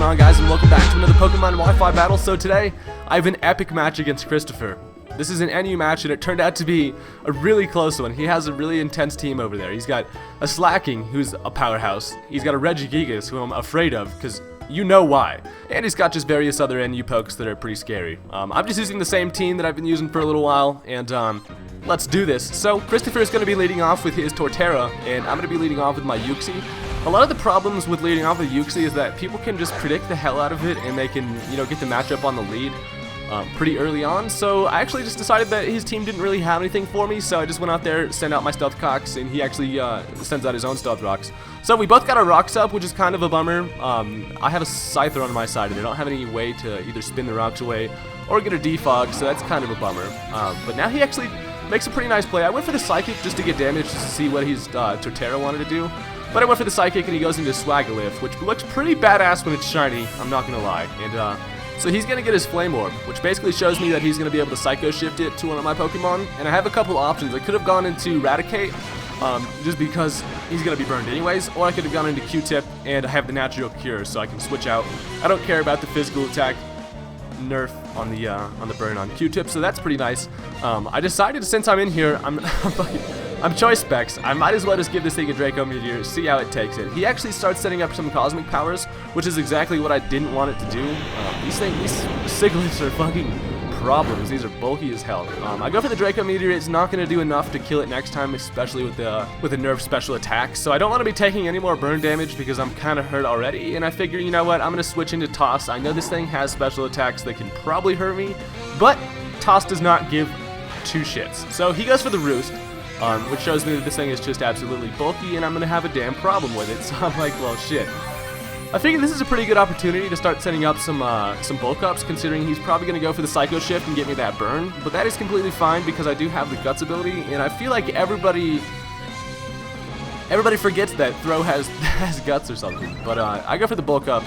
on, guys, and welcome back to another Pokemon Wi-Fi battle. So today, I have an epic match against Christopher. This is an NU match, and it turned out to be a really close one. He has a really intense team over there. He's got a Slacking, who's a powerhouse. He's got a Regigigas, who I'm afraid of, because you know why. And he's got just various other NU pokes that are pretty scary. I'm just using the same team that I've been using for a little while, and let's do this. So, Christopher is going to be leading off with his Torterra, and I'm going to be leading off with my Uxie. A lot of the problems with leading off with Uxie is that people can just predict the hell out of it, and they can, you know, get the matchup on the lead pretty early on. So I actually just decided that his team didn't really have anything for me, so I just went out there, sent out my Stealth Cocks, and he actually sends out his own Stealth Rocks. So we both got our Rocks up, which is kind of a bummer. I have a Scyther on my side, and I don't have any way to either spin the Rocks away or get a Defog, so that's kind of a bummer. But now he actually makes a pretty nice play. I went for the Psychic just to get damage, just to see what his Torterra wanted to do. But I went for the Psychic, and he goes into Swagalift, which looks pretty badass when it's shiny, I'm not gonna lie. And so he's gonna get his Flame Orb, which basically shows me that he's gonna be able to Psycho Shift it to one of my Pokemon. And I have a couple options. I could have gone into Eradicate, just because he's gonna be burned anyways, or I could have gone into Q-Tip, and I have the Natural Cure, so I can switch out. I don't care about the physical attack nerf on the burn on Q-Tip, so that's pretty nice. I decided, since I'm in here, I'm Choice Specs, I might as well just give this thing a Draco Meteor, see how it takes it. He actually starts setting up some Cosmic Powers, which is exactly what I didn't want it to do. These Siglets are fucking problems. These are bulky as hell. I go for the Draco Meteor. It's not going to do enough to kill it next time, especially with a nerf special attack. So I don't want to be taking any more burn damage because I'm kind of hurt already. And I figure, you know what, I'm going to switch into Toss. I know this thing has special attacks that can probably hurt me, but Toss does not give two shits. So he goes for the Roost, which shows me that this thing is just absolutely bulky, and I'm going to have a damn problem with it. So I'm like, well, shit. I figured this is a pretty good opportunity to start setting up some bulk ups, considering he's probably going to go for the Psycho Shift and get me that burn. But that is completely fine because I do have the Guts ability, and I feel like everybody forgets that Throw has Guts or something. But I go for the bulk up.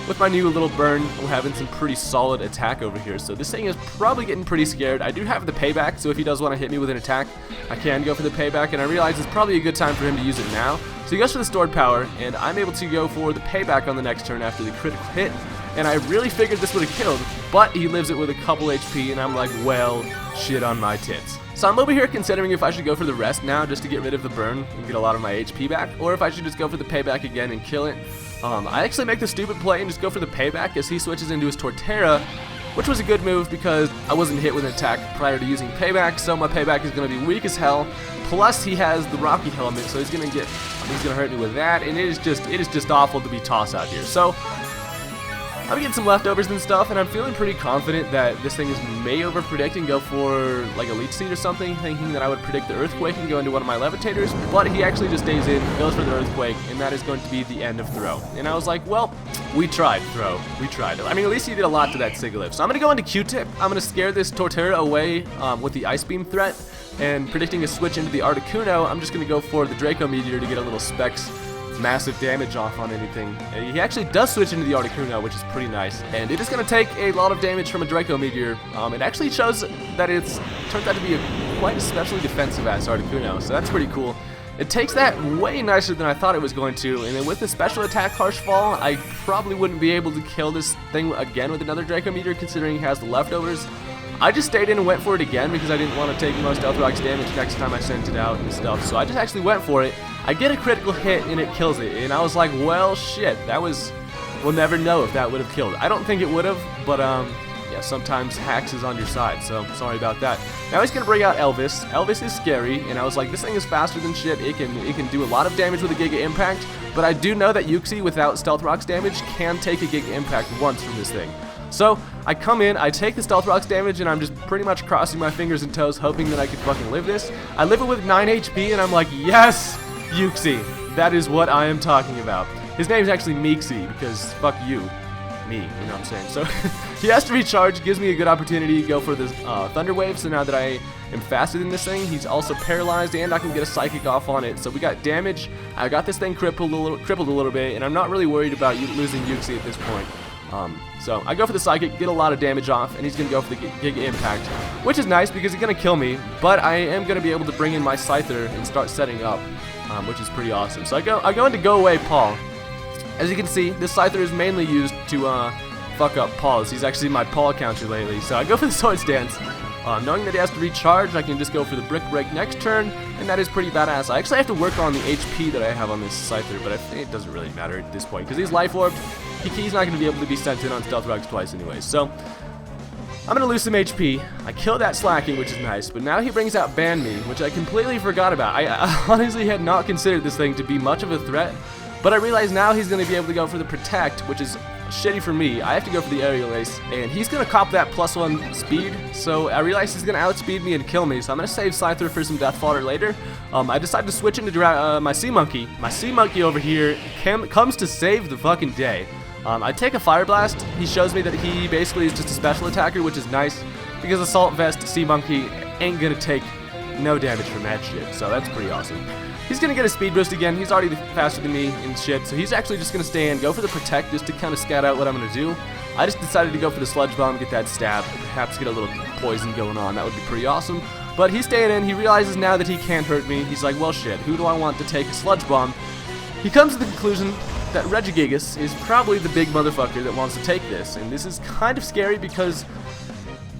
With my new little burn, we're having some pretty solid attack over here. So this thing is probably getting pretty scared. I do have the payback, so if he does want to hit me with an attack, I can go for the payback. And I realize it's probably a good time for him to use it now. So he goes for the stored power, and I'm able to go for the payback on the next turn after the critical hit. And I really figured this would have killed, but he lives it with a couple HP, and I'm like, well, shit on my tits. So I'm over here considering if I should go for the rest now just to get rid of the burn and get a lot of my HP back, or if I should just go for the payback again and kill it. I actually make the stupid play and just go for the payback as he switches into his Torterra, which was a good move because I wasn't hit with an attack prior to using payback, so my payback is going to be weak as hell. Plus he has the Rocky Helmet, so he's going to hurt me with that, and it is just awful to be Toss out here. So I'm getting some leftovers and stuff, and I'm feeling pretty confident that this thing is may over-predict and go for like a Leech Seed or something, thinking that I would predict the Earthquake and go into one of my Levitators, but he actually just stays in, goes for the Earthquake, and that is going to be the end of Throw. And I was like, well, we tried, Throw. We tried. I mean, at least he did a lot to that Sigilyph. So I'm going to go into Q-Tip. I'm going to scare this Torterra away with the Ice Beam threat, and predicting a switch into the Articuno, I'm just going to go for the Draco Meteor to get a little Specs massive damage off on anything. He actually does switch into the Articuno, which is pretty nice, and it is going to take a lot of damage from a Draco Meteor. It actually shows that it's turned out to be a quite especially defensive ass Articuno, so that's pretty cool. It takes that way nicer than I thought it was going to, and then with the special attack Harsh Fall, I probably wouldn't be able to kill this thing again with another Draco Meteor considering he has the leftovers. I just stayed in and went for it again because I didn't want to take most Stealth Rocks damage next time I sent it out and stuff. So I just actually went for it. I get a critical hit and it kills it. And I was like, well, shit, we'll never know if that would have killed. I don't think it would have, but yeah, sometimes Hacks is on your side, so sorry about that. Now he's going to bring out Elvis. Elvis is scary, and I was like, this thing is faster than shit. It can do a lot of damage with a Giga Impact, but I do know that Uxie without Stealth Rocks damage can take a Giga Impact once from this thing. So I come in, I take the Stealth Rocks damage, and I'm just pretty much crossing my fingers and toes hoping that I could fucking live this. I live it with 9 HP, and I'm like, yes, Uxie. That is what I am talking about. His name is actually Meeksy, because fuck you. Me, you know what I'm saying? So he has to recharge, gives me a good opportunity to go for this Thunder Wave, so now that I am faster than this thing, he's also paralyzed, and I can get a Psychic off on it. So we got damage. I got this thing crippled a little bit, and I'm not really worried about losing Uxie at this point. So I go for the Psychic, get a lot of damage off, and he's going to go for the Giga Impact, which is nice because he's going to kill me, but I am going to be able to bring in my Scyther and start setting up, which is pretty awesome. So I go into Go Away Paul, As you can see, this Scyther is mainly used to fuck up Pauls. He's actually my Paul counter lately, so I go for the Sword Stance. Knowing that he has to recharge, I can just go for the Brick Break next turn, and that is pretty badass. I actually have to work on the HP that I have on this Scyther, but I think it doesn't really matter at this point, because he's Life Orbed. He's not going to be able to be sent in on Stealth Rocks twice anyway, so I'm going to lose some HP. I killed that Slacking, which is nice, but now he brings out Ban Me, which I completely forgot about. I honestly had not considered this thing to be much of a threat, but I realize now he's going to be able to go for the Protect, which is shitty for me. I have to go for the Aerial Ace, and he's going to cop that +1 speed, so I realize he's going to outspeed me and kill me, so I'm going to save Scyther for some Death Fodder later. I decided to switch into my Sea Monkey. My Sea Monkey over here comes to save the fucking day. I take a Fire Blast. He shows me that he basically is just a special attacker, which is nice, because Assault Vest Sea Monkey ain't going to take no damage from that shit, so that's pretty awesome. He's going to get a speed boost again. He's already faster than me and shit, so he's actually just going to stay in, go for the Protect just to kind of scout out what I'm going to do. I just decided to go for the Sludge Bomb, get that stab, perhaps get a little poison going on. That would be pretty awesome. But he's staying in. He realizes now that he can't hurt me. He's like, well, shit, who do I want to take a Sludge Bomb? He comes to the conclusion that Regigigas is probably the big motherfucker that wants to take this, and this is kind of scary because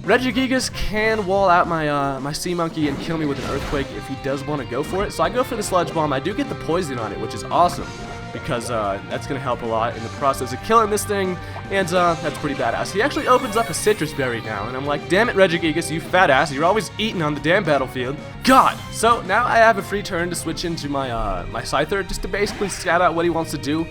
Regigigas can wall out my Sea Monkey and kill me with an Earthquake if he does want to go for it. So I go for the Sludge Bomb. I do get the poison on it, which is awesome, because that's going to help a lot in the process of killing this thing, and that's pretty badass. He actually opens up a Citrus Berry now, and I'm like, damn it, Regigigas, you fat ass, you're always eating on the damn battlefield. God! So now I have a free turn to switch into my Scyther, just to basically scout out what he wants to do.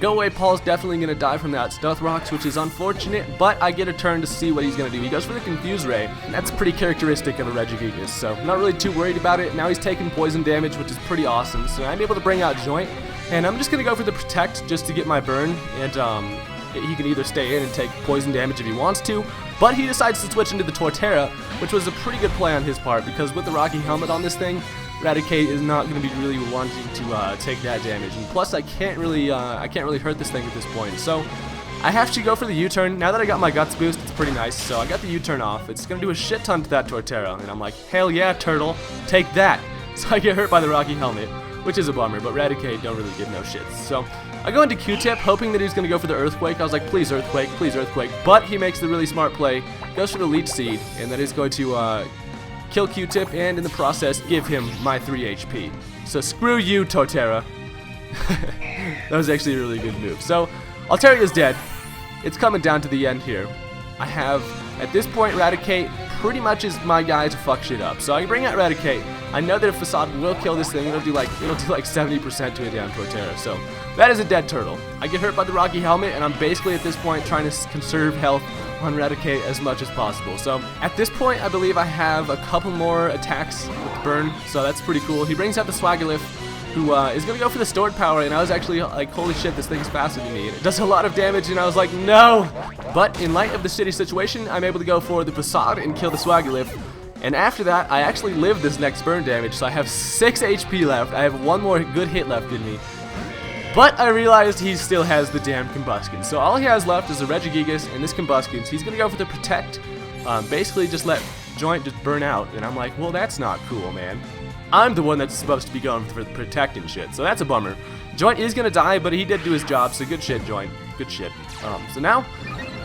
Go Away Paul's definitely going to die from that Stealth Rocks, which is unfortunate, but I get a turn to see what he's going to do. He goes for the Confuse Ray, and that's pretty characteristic of a Regigigas, so I'm not really too worried about it. Now he's taking poison damage, which is pretty awesome, so I'm able to bring out Joint, and I'm just going to go for the Protect just to get my burn, and he can either stay in and take poison damage if he wants to, but he decides to switch into the Torterra, which was a pretty good play on his part, because with the Rocky Helmet on this thing, Raticate is not going to be really wanting to take that damage, and plus I can't really hurt this thing at this point. So I have to go for the U-turn. Now that I got my Guts boost, it's pretty nice. So I got the U-turn off. It's going to do a shit ton to that Torterra, and I'm like, hell yeah, turtle, take that. So I get hurt by the Rocky Helmet, which is a bummer, but Raticate don't really give no shits. So I go into Q-tip, hoping that he's going to go for the Earthquake. I was like, please Earthquake, but he makes the really smart play, goes for the Leech Seed, and that is going to kill Q-tip, and in the process give him my 3 HP. So screw you, Torterra. That was actually a really good move. So Alteria's dead. It's coming down to the end here. I have, at this point, Raticate pretty much is my guy to fuck shit up. So I bring out Raticate. I know that if Facade will kill this thing, it'll do like 70% to a damn Torterra. So that is a dead turtle. I get hurt by the Rocky Helmet, and I'm basically at this point trying to conserve health on Raticate as much as possible. So at this point, I believe I have a couple more attacks with Burn, so that's pretty cool. He brings out the Swagaliff, who is going to go for the Stored Power, and I was actually like, holy shit, this thing's faster than me, and it does a lot of damage, and I was like, no! But in light of the shitty situation, I'm able to go for the Facade and kill the Swagaliff, and after that, I actually live this next burn damage, so I have 6 HP left. I have one more good hit left in me. But I realized he still has the damn Combustion. So all he has left is a Regigigas and this Combustion. So he's going to go for the Protect. Basically just let Joint just burn out. And I'm like, well, that's not cool, man. I'm the one that's supposed to be going for the Protect and shit. So that's a bummer. Joint is going to die, but he did do his job. So good shit, Joint. Good shit. So now,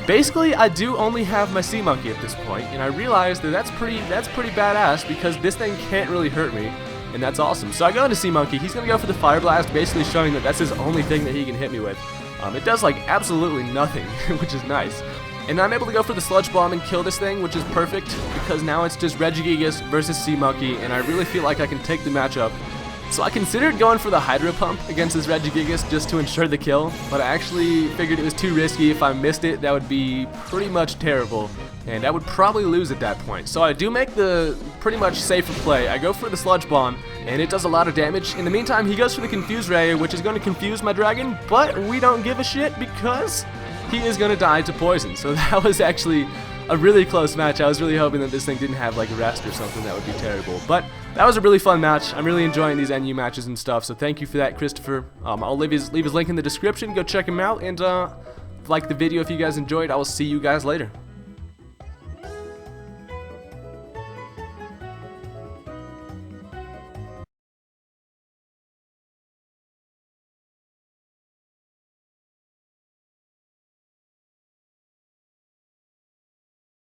basically, I do only have my Sea Monkey at this point. And I realized that that's pretty badass, because this thing can't really hurt me. And that's awesome. So I go into Sea Monkey. He's going to go for the Fire Blast, basically showing that that's his only thing that he can hit me with. It does like absolutely nothing, which is nice. And I'm able to go for the Sludge Bomb and kill this thing, which is perfect, because now it's just Regigigas versus Sea Monkey, and I really feel like I can take the matchup. So I considered going for the Hydro Pump against this Regigigas just to ensure the kill, but I actually figured it was too risky. If I missed it, that would be pretty much terrible, and I would probably lose at that point. So I do make the pretty much safer play. I go for the Sludge Bomb, and it does a lot of damage. In the meantime, he goes for the Confuse Ray, which is going to confuse my dragon, but we don't give a shit because he is going to die to poison. So that was actually a really close match. I was really hoping that this thing didn't have like a rest or something. That would be terrible. But that was a really fun match. I'm really enjoying these NU matches and stuff. So thank you for that, Christopher. I'll leave his link in the description. Go check him out, and like the video if you guys enjoyed. I will see you guys later.